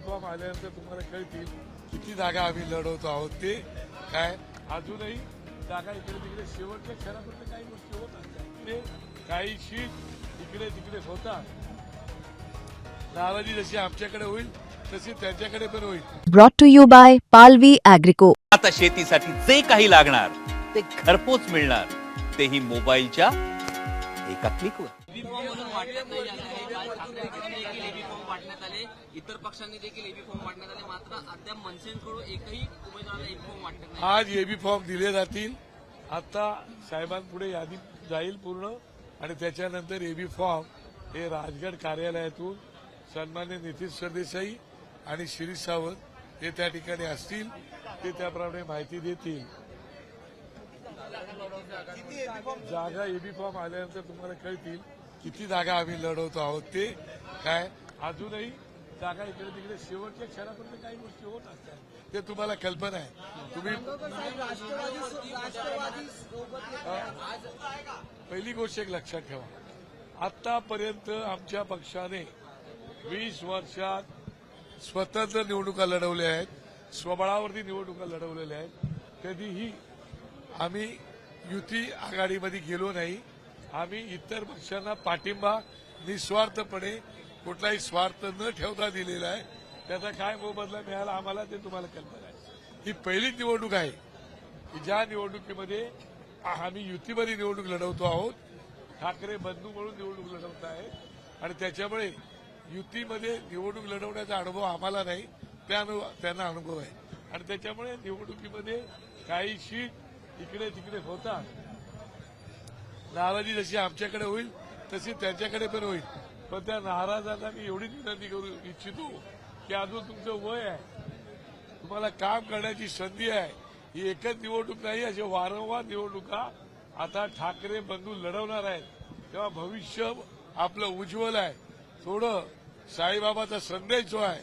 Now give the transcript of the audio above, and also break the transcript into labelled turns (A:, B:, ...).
A: Form आल्यानंतर तुम्हाला कळतील किती जागा आम्ही लढवतो आहोत. ते काय अजूनही जागा इकडे तिकडे शेवटच्या क्षणापर्यंत काही गोष्टी होत असतात. काही शीट इकडे तिकडे होतात. नाराजी जशी आमच्याकडे होईल तशी त्यांच्याकडे पण होईल.
B: Brought to you by Palvi Agrico.
C: आता शेतीसाठी जे काही लागणार ते घरपोच मिळणार, तेही मोबाईलच्या एका क्लिकवर.
D: इतर पक्षांनी देखील एबी फॉर्म वाटण्यात आले, मात्र अद्याप मनसेकडून एकही उमेदवाराला एबी फॉर्म वाटण्यात नाही.
A: आज एबी फॉर्म दिले जातील. आता साहेबांपुढे यादी जाईल पूर्ण आणि त्याच्यानंतर एबी फॉर्म हे राजगड कार्यालयातून सन्मान्य नितीश सरदेसाई आणि शिरीष सावंत हे त्या ठिकाणी असतील. ते त्याप्रमाणे माहिती देतील. जागा एबी फॉर्म आल्यानंतर तुम्हाला कळतील किती जागा आम्ही लढवतो आहोत. ते काय अजूनही जागा इकडे तिकडे शेवटच्या क्षणापर्यंत काही गोष्टी होत असतात. ते तुम्हाला कल्पना आहे. तुम्ही पहिली गोष्ट एक लक्षात ठेवा, आतापर्यंत आमच्या पक्षाने 20 वर्षात स्वतंत्र निवडणुका लढवल्या आहेत, स्वबळावरती निवडणुका लढवलेल्या आहेत. कधीही आम्ही युती आघाडीमध्ये गेलो नाही. आम्ही इतर पक्षांना पाठिंबा निस्वार्थपणे कुठलाही स्वार्थ न ठेवता दिलेला आहे. त्याचा काय मोबदला मिळाला आम्हाला ते तुम्हाला कल्पना आहे. ही पहिलीच निवडणूक आहे की ज्या निवडणुकीमध्ये आम्ही युतीमध्ये निवडणूक लढवतो आहोत. ठाकरे बंधू म्हणून निवडणूक लढवत आहेत आणि त्याच्यामुळे युतीमध्ये निवडणूक लढवण्याचा अनुभव आम्हाला नाही, त्यांना अनुभव आहे. आणि त्याच्यामुळे निवडणुकीमध्ये काही शीट इकडे तिकडे होतात. नाराजी जशी आमच्याकडे होईल तशी त्यांच्याकडे पण होईल. पण त्या नाराजांना मी एवढीच विनंती करू इच्छितो की अजून तुमचं वय आहे, तुम्हाला काम करण्याची संधी आहे. ही एकच निवडणूक नाही, अशा वारंवार निवडणुका आता ठाकरे बंधू लढवणार आहेत. तेव्हा भविष्य आपलं उज्ज्वल आहे. थोडं साईबाबाचा संदेश जो आहे